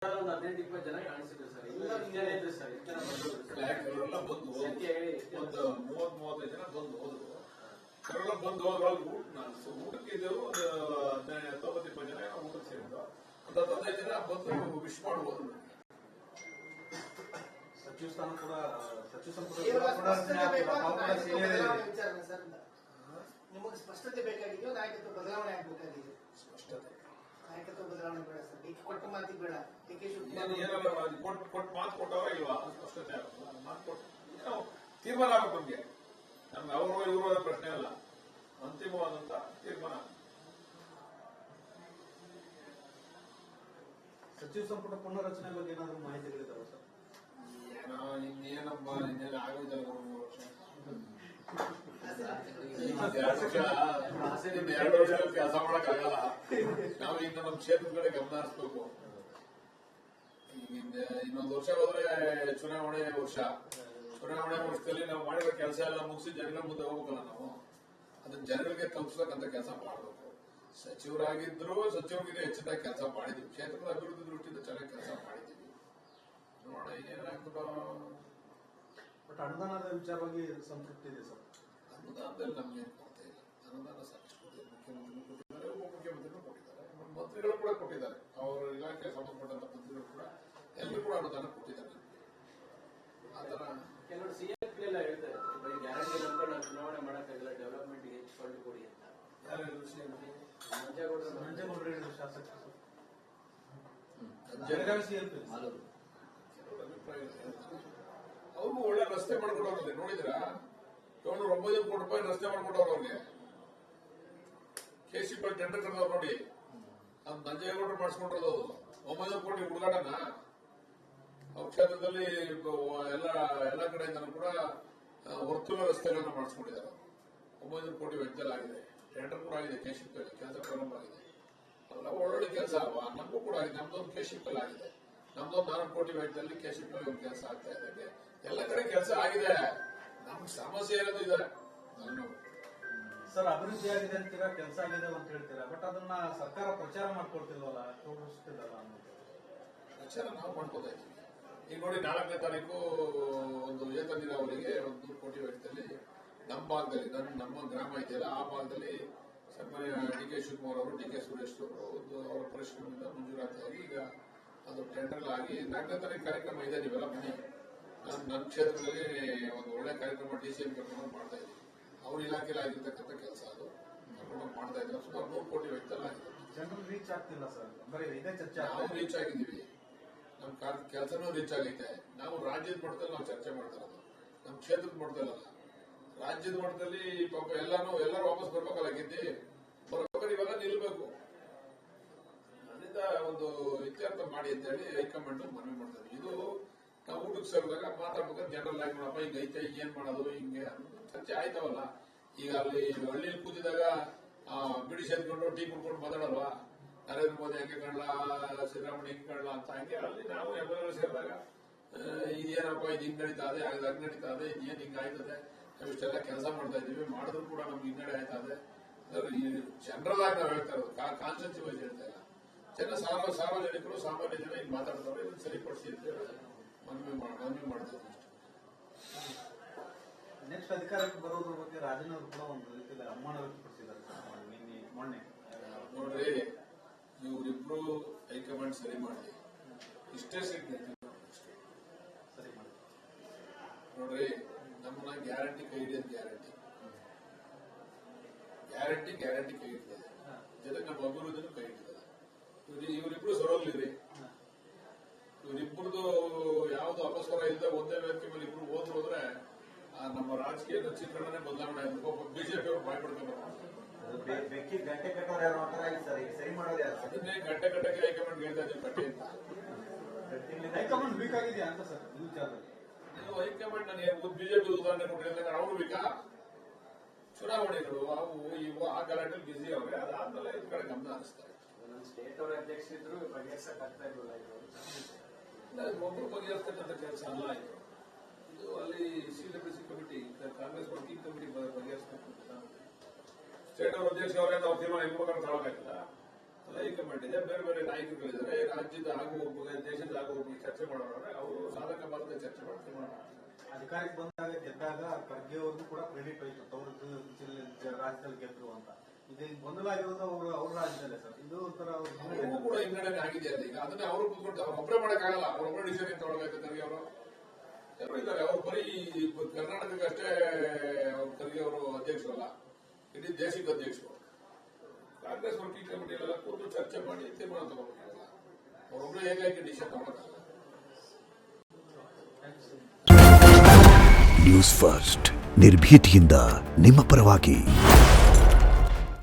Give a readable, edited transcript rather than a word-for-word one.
ಒಂದು 15-20 ಜನ ಕಾಣಿಸಿದ್ರು ಸರ್. ಜನ ಇದ್ರು ಸರ್. ಅವರೆಲ್ಲ ಬಂದು ಒಂದು 30-35 ಜನ ಬಂದು ಹೋದ್ರು. ಅವರೆಲ್ಲ ಬಂದು ಹೋದ್ರಲ್ಲಿ ಊಟಕ್ಕೆ ಇದ್ದವರು ಒಂದು 90-20 ಜನ ಊಟಕ್ಕೆ ಸೇರಿದ್ರು. ಒಂದು 15 ಜನ ಬಂದು ವಿಶ್ ಮಾಡಿ ಹೋದ್ರು. ಸಚಿವ ಸ್ಥಾನ ಕೂಡ ಸಚಿವ ನಿಮಗೆ ಸ್ಪಷ್ಟತೆ ಬೇಕಾಗಿದೆಯೋ ನಾಯಕತ್ವ ಬದಲಾವಣೆ ಆಗಬೇಕಾಗಿದೆ? ಸ್ಪಷ್ಟತೆ ನಾಯಕತ್ವ ಬದಲಾವಣೆ ಬೇಡ ಸರ್. ಈಗ ಕೊಟ್ಟ ಮಾತಿಗೆ ಬೇಡ. ಕೊಟ್ಟು ಮಾತು ಕೊಟ್ಟವ ಇಲ್ವಾ ಸ್ಪಷ್ಟತೆ ಆಗಲ್ಲ. ಮಾತು ಕೊಟ್ಟು ತೀರ್ಮಾನ ಆಗಬೇಕು ನಮ್ಗೆ. ನಮ್ಗೆ ಅವರು ಇವರು ಪ್ರಶ್ನೆ ಅಲ್ಲ, ಅಂತಿಮವಾದಂತ ತೀರ್ಮಾನ. ಸಚಿವ ಸಂಪುಟ ಪುನರ್ರಚನೆ ಬಗ್ಗೆ ಏನಾದರೂ ಮಾಹಿತಿಗಳಿದಾವೆ ಸರ್? ಇನ್ನೇನಪ್ಪ ಇನ್ನೇನು ಆಗೋದಿಲ್ಲ. 2 ವರ್ಷ ಕೆಲಸ ಮಾಡಕ್ಕಾಗಲ್ಲ. ನಾವು ಇನ್ನು ನಮ್ಮ ಕ್ಷೇತ್ರದ ಕಡೆ ಗಮನ ಹರಿಸ್ಬೇಕು. ಇನ್ನೊಂದು ವರ್ಷ ಹೋದ್ರೆ ಚುನಾವಣೆ ವರ್ಷ. ಚುನಾವಣೆ ವರ್ಷದಲ್ಲಿ ನಾವು ಮಾಡಿರೋ ಕೆಲಸ ಎಲ್ಲ ಮುಗಿಸಿ ಜನಗಳ ಮುಂದೆ ಹೋಗ್ಬೇಕಲ್ಲ. ನಾವು ಅದನ್ನ ಜನರಿಗೆ ತಲುಪಿಸಬೇಕಂತ ಕೆಲಸ ಮಾಡಬೇಕು. ಸಚಿವರಾಗಿದ್ರು ಸಚಿವರಿಗೆ ಹೆಚ್ಚಿನ ಕೆಲಸ ಮಾಡಿದ್ವಿ. ಕ್ಷೇತ್ರದ ಅಭಿವೃದ್ಧಿ ದೃಷ್ಟಿಯಿಂದ ಚೆನ್ನಾಗಿ ಕೆಲಸ ಮಾಡಿದ್ದೀವಿ. ನೋಡೋಣ ಏನಾಗ್ತದೋ. ಬಟ್ ಅನುದಾನದ ವಿಚಾರವಾಗಿ ಸಂತೃಪ್ತಿ ಇದೆ ಸರ್? ಅನುದಾನದಲ್ಲಿ ನಮ್ಗೆ ಕೊಡ್ತಾ ಇಲ್ಲ. ಅನುದಾನ ಸಾಕಷ್ಟು ಮುಖ್ಯಮಂತ್ರಿಗಳು ಕೊಟ್ಟಿದ್ದಾರೆ, ಉಪಮುಖ್ಯಮಂತ್ರಿಗಳು ಕೊಟ್ಟಿದ್ದಾರೆ, ಮಂತ್ರಿಗಳು ಕೂಡ ಕೊಟ್ಟಿದ್ದಾರೆ. ಅವರ ಇಲಾಖೆಗೆ ಸಂಬಂಧಪಟ್ಟಂತ ಮಂತ್ರಿಗಳು ಕೂಡ ಎಲ್ಲರೂ ಕೂಡ ಅನುದಾನ ಕೊಟ್ಟಿದ್ದಾರೆ. ಆತರ ಕೆಲವರು ಸಿಎಂಗಳೆಲ್ಲ ಹೇಳ್ತಾರೆ, ಬರೀ ಗ್ಯಾರಂಟಿ ನಂತರ ಚುನಾವಣೆ ಮಾಡಕ್ಕಾಗಲ್ಲ, ಡೆವಲಪ್ಮೆಂಟ್ ಹೆಚ್ಚು ಫಂಡ್ ಕೊಡಿ ಅಂತ. ನಂಜೇಗೌಡರು ಹೇಳಿದ್ರು ಶಾಸಕರು. ಅವ್ರಿಗೂ ಒಳ್ಳೆ ರಸ್ತೆ ಮಾಡ್ಕೊಡೋರು ನೋಡಿದ್ರ? 709 ಕೋಟಿ ರೂಪಾಯಿ ರಸ್ತೆ ಮಾಡ್ಕೊಟ್ಟವ್ರು ಅವ್ರಿಗೆ. KCP ಟೆಂಡರ್ ಕರೆದವ್ರು ನೋಡಿ. ಅದು ನಂಜೇಗೌಡರು ಮಾಡಿಸ್ಕೊಂಡಿರೋದು. 900 ಕೋಟಿ ಹುಡುಗಾಟನ ಅವ್ರ ಕ್ಷೇತ್ರದಲ್ಲಿ ಎಲ್ಲ ಕಡೆಯಿಂದ ಕೂಡ ವರ್ತುಲ ರಸ್ತೆಗಳನ್ನ ಮಾಡಿಸ್ಕೊಂಡಿದ್ದಾರೆ. 900 ಕೋಟಿ ವೆಚ್ಚದಲ್ಲಿ ಆಗಿದೆ. ಟೆಂಡರ್ ಕೂಡ ಆಗಿದೆ. KCP ಕೆಲಸ ಪ್ರಾರಂಭ ಆಗಿದೆ. ಅಲ್ಲ ಒಳ್ಳೊಳ್ಳೆ ಕೆಲಸ ಅಲ್ವಾ? ನಮಗೂ ಕೂಡ ಆಗಿದೆ. ನಮ್ದೊಂದು KCP ಆಗಿದೆ. ನಮ್ದೊಂದು 4 ಕೋಟಿ ವೆಚ್ಚದಲ್ಲಿ KCP ಒಂದು ಕೆಲಸ ಆಗ್ತಾ ಇದೆ. ಎಲ್ಲ ಕಡೆ ಕೆಲಸ ಆಗಿದೆ. ನಮ್ಗೆ ಸಮಸ್ಯೆ ಇರೋದು ಇದೆ. ಸರ್, ಅಭಿವೃದ್ಧಿ ಆಗಿದೆ ಅಂತೀರಾ, ಕೆಲಸ ಆಗಿದೆ ಅಂತ ಹೇಳ್ತೀರಾ, ಬಟ್ ಅದನ್ನ ಸರ್ಕಾರ ಪ್ರಚಾರ ಮಾಡ್ಕೊಳ್ತಿಲ್ವಲ್ಲ, ತೋರಿಸ್ತಿಲ್ಲಲ್ಲ ಅನ್ನೋದು. ಪ್ರಚಾರ ನಾವು ಮಾಡ್ಕೋತಾ ಇದ್ದೀವಿ. ಈಗ ನೋಡಿ, 4ನೇ ತಾರೀಕು ಒಂದು ಏತ ನೀರಾವರಿಗೆ 100 ಕೋಟಿ ವೆಚ್ಚದಲ್ಲಿ ನಮ್ಮ ಭಾಗದಲ್ಲಿ, ನಮ್ಮ ಗ್ರಾಮ ಇದೆಯಲ್ಲ ಆ ಭಾಗದಲ್ಲಿ ಸನ್ಮಾನ್ಯ DK ಶಿವಕುಮಾರ್ ಅವರು, DK ಸುರೇಶ್ ಅವರು ಅವರ ಪರಿಶ್ರಮದಿಂದ ಮಂಜೂರಾತಿಯಾಗಿ ಈಗ ಅದು ಟೆಂಡರ್ ಆಗಿ 4ನೇ ತಾರೀಕು ಕಾರ್ಯಕ್ರಮ ಇದೆ. ನೀವೆಲ್ಲ ಬನ್ನಿ. ನನ್ನ ಕ್ಷೇತ್ರದಲ್ಲಿ ಒಂದು ಒಳ್ಳೆ ಕಾರ್ಯಕ್ರಮ DCM ಕರ್ಕೊಂಡು ಮಾಡ್ತಾ ಇದ್ದೀವಿ. ಅವ್ರ ಇಲಾಖೆಯಲ್ಲಿ ಆಗಿರ್ತಕ್ಕಂಥ ಕೆಲಸ ಅದು ಕರ್ಕೊಂಡು ಮಾಡ್ತಾ ಇದ್ದಾರೆ. ಸುಮಾರು 100 ಕೋಟಿ ವೆಚ್ಚದಲ್ಲಿ ಆಗಿದೆ. ಜನರು ರೀಚ್ ಆಗ್ತಿಲ್ಲ ಸರ್, ಬರೀ ಇದೇ ಚರ್ಚೆ. ನಾವು ರೀಚ್ ಆಗಿದ್ದೀವಿ. ನಮ್ಮ ಕೆಲಸನೂ ರೀಚ್ ಆಗೈತೆ. ನಾವು ರಾಜ್ಯದ ಮಟ್ಟದಲ್ಲಿ ನಾವು ಚರ್ಚೆ ಮಾಡ್ತಾ ಇರೋದು, ನಮ್ಮ ಕ್ಷೇತ್ರದ ಮಟ್ಟದಲ್ಲ. ರಾಜ್ಯದ ಮಟ್ಟದಲ್ಲಿ ಪಾಪ ಎಲ್ಲರೂ ವಾಪಸ್ ಬರ್ಬೇಕಲ್ಲ. ಗೆದ್ದಿ ಬರ್ಬೇಕಾದ್ರೆ ಇವೆಲ್ಲ ನಿಲ್ಬೇಕು. ಅದರಿಂದ ಒಂದು ಇತ್ಯರ್ಥ ಮಾಡಿ ಅಂತ ಹೇಳಿ ಹೈಕಮಾಂಡ್ ಮನವಿ ಮಾಡ್ತಾರೆ. ಇದು ನಾವು ಊಟಕ್ಕೆ ಸೇರಿದಾಗ ಮಾತಾಡ್ಬೇಕಾದ್ರೆ ಜನರಲ್ ಆಗಿ ನೋಡಪ್ಪ ಹಿಂಗ ಐತೆ, ಏನ್ ಮಾಡೋದು, ಹಿಂಗೆ ಚರ್ಚೆ ಆಯ್ತವಲ್ಲ. ಈಗ ಅಲ್ಲಿ ಹಳ್ಳಿಲಿ ಕೂತಿದಾಗ ಬಿಡಿ ಸೇರ್ಕೊಂಡು ಟೀ ಕುಡ್ಕೊಂಡು ಮಾತಾಡಲ್ವಾ? ನರೇಂದ್ರ ಮೋದಿ ಹೆಂಗೆ ಕಾಣಲ್ಲ, ಸಿದ್ದರಾಮಯ್ಯ ಹೆಂಗೆ ಕಾಣಲ್ಲ ಅಂತ. ಹಂಗೆ ಅಲ್ಲಿ ನಾವು ಎಲ್ಲರೂ ಸೇರಿದಾಗ ಇದೇನಪ್ಪ ಇದು ಹಿಂಗ್ ನಡೀತಾ ಇದೆ, ಅದು ಹಂಗ್ ನಡೀತಾ ಇದೆ, ಏನ್ ಹಿಂಗ ಆಯ್ತದೆ, ನಾವು ಇಷ್ಟೆಲ್ಲ ಕೆಲಸ ಮಾಡ್ತಾ ಇದೀವಿ, ಮಾಡಿದ್ರು ಕೂಡ ನಮ್ಗೆ ಹಿನ್ನಡೆ ಆಯ್ತಾ ಇದೆ. ಜನರಲ್ ಆಗಿ ನಾವು ಹೇಳ್ತಾ ಇರೋದು, ಕಾನ್ಸೆನ್ಸಿ ವೈಸ್ ಹೇಳ್ತಾ ಇಲ್ಲ. ಸಾರ್ವಜನಿಕರು, ಸಾಮಾನ್ಯ ಜನ ಹಿಂಗ್ ಮಾತಾಡ್ತಾರೆ. ಇದನ್ನು ಸರಿಪಡಿಸಿ ಅಂತ ಮನವಿ ಮಾಡ್ತಾ ಇದ್ದೀವಿ. ನೆಕ್ಸ್ಟ್ ಅಧಿಕಾರಕ್ಕೆ ಬರೋದ್ರ ಬಗ್ಗೆ ರಾಜನವರು ಕೂಡ ಒಂದು ರೀತಿಯಲ್ಲಿ ಅನುಮಾನ ವ್ಯಕ್ತಪಡಿಸಿದ್ದಾರೆ ಮೊನ್ನೆ. ನೋಡ್ರಿ, ಇವರಿಬ್ರು ಹೈಕಮಾಂಡ್ ಸರಿ ಮಾಡಿ ಇಷ್ಟೇ ಸರಿ ಮಾಡಿ. ನೋಡ್ರಿ, ನಮ್ಮನ್ನ ಗ್ಯಾರಂಟಿ ಕೈ ಹಿಡಿಯೋದು ಗ್ಯಾರಂಟಿ ಕೈ ಹಿಡಿತದೆ. ಜೊತೆಗೆ ನಮ್ಮ ಅಭಿವೃದ್ಧಿನೂ ಕೈ ಹಿಡಿತದೆ. ಇವರಿಬ್ರು ಸರೋಗ್ಲಿರಿ. ಇವರಿಬ್ಬರದು ಯಾವ್ದು ಅಪಸ್ವರ ಇಲ್ಲದೆ ಒಂದೇ ವೇದಿಕೆ ಮೇಲೆ ಇಬ್ರು ಹೋದ್ರೆ ನಮ್ಮ ರಾಜಕೀಯ ಚಿತ್ರಣನೇ ಬದಲಾವಣೆ ಆಯ್ತು. ಬಿಜೆಪಿ ಅವರು ಬಾಯ್ಬಿಡ್ತಾರೆ. ಅದನ್ನೇ ಗಂಟೆ ಗಂಟೆಗೆ ಹೈಕಮಾಂಡ್ ಹೇಳ್ತಾ ಇದ್ದೀವಿ. ಗಂಟೆ ಅಂತ ಹೈಕಮಾಂಡ್ ವೀಕ್ ಆಗಿದೆಯಾ ಅಂತ ಸರ್ ಈ ವಿಚಾರದಲ್ಲಿ? ನೀವು ಹೈಕಮಾಂಡ್ ನನಗೆ ಬಿಜೆಪಿ ಉದಾಹರಣೆ ಕೊಟ್ಟಿದ್ದಾರೆ. ಅವರು ವೀಕಾ? ಚುನಾವಣೆಗಳು ಅವು ಇವು ಆ ಗಲಾಟೆಯಲ್ಲಿ ಬಿಸಿ ಅವ್ರೆ. ಅದಾದ್ಮೇಲೆ ಈ ಕಡೆ ಗಮನ ಹರಿಸ್ತಾರೆ. ನಮ್ಮ ಸ್ಟೇಟ್ ಅವರ ಅಧ್ಯಕ್ಷರಿದ್ರು ಬಗೆಹರಿಸಕ್ ಆಗ್ತಾ ಇರಲಿಲ್ಲ. ಒಬ್ಬರು ಬಗೆಹರಿಸ್ತಕ್ಕಂಥ ಕೆಲಸ ಅಲ್ಲ ಇದು. ಅಲ್ಲಿ CWC committee, Congress working committee ಬಗೆಹರಿಸಬೇಕು. ಸ್ಟೇಟ್ ಅವರ ಅಧ್ಯಕ್ಷ ಅವರೇ ನಾವು ತೀರ್ಮಾನ ಹೆಂಗ್ ಬೇಕಾದ್ರೆ ತಗೊಳಕಾಯ್ತದ? ಹೈಕಮಾಂಡ್ ಇದೆ, ಬೇರೆ ಬೇರೆ ನಾಯಕರುಗಳಿದ್ದಾರೆ. ರಾಜ್ಯದ ಆಗುವ ದೇಶದ ಆಗುವ ಚರ್ಚೆ ಮಾಡೋಣ, ಅವರು ಸಾಧಕ ಬಾಧಕ ಚರ್ಚೆ ಮಾಡ್ತೀವಿ. ಅಧಿಕಾರಕ್ಕೆ ಬಂದಾಗ ಗೆದ್ದಾಗ ಖರ್ಗೆ ಅವ್ರಿಗೂ ಕೂಡ ಕ್ರೆಡಿಟ್ ಹೋಯ್ತು, ಅವ್ರದ್ದು ರಾಜ್ಯದಲ್ಲಿ ಗೆದ್ರು ಅಂತ. ಈಗ ಗೊಂದಲ ಆಗಿರೋದು ಅವ್ರ ರಾಜ್ಯದಲ್ಲೇ ಸರ್, ಇದು ಒಂಥರ ಅವ್ರಿಗೂ ಕೂಡ ಹಿನ್ನಡೆ ಆಗಿದೆ ಅಲ್ಲ. ಈಗ ಅದನ್ನ ಅವರು ಕೂತ್ಕೊಂಡು ಅವ್ರು ಒಬ್ಬರೇ ಮಾಡಕ್ಕಾಗಲ್ಲ, ಅವ್ರೊಬ್ಬರು ಡಿಸಿಷನ್ ತಗೊಳ್ಬೇಕು. ಖರ್ಗೆ ಅವರು ಎಲ್ಲರೂ ಇದ್ದಾರೆ, ಅವ್ರು ಬರೀ ಕರ್ನಾಟಕಕ್ಕಷ್ಟೇ ಖರ್ಗೆ ಅವರು ಅಧ್ಯಕ್ಷರಲ್ಲ, ಇಡೀ ದೇಶಕ್ಕೆ ಅಧ್ಯಕ್ಷರು. ಕಾಂಗ್ರೆಸ್ ವರ್ಕಿಂಗ್ ಕಮಿಟಿಯಲ್ಲೆಲ್ಲ ಕೂತು ಚರ್ಚೆ ಮಾಡಿ ತೀರ್ಮಾನ ತಗೋಬೇಕಾಗಲ್ಲ, ಅವರೊಬ್ಬರು ಹೇಗಾಗಿ ಡಿಸಿಷನ್ ತಗೊಳಕ್ಕಾಗಲ್ಲ. ನ್ಯೂಸ್ ಫಸ್ಟ್ ನಿರ್ಭೀತಿಯಿಂದ ನಿಮ್ಮ ಪರವಾಗಿ.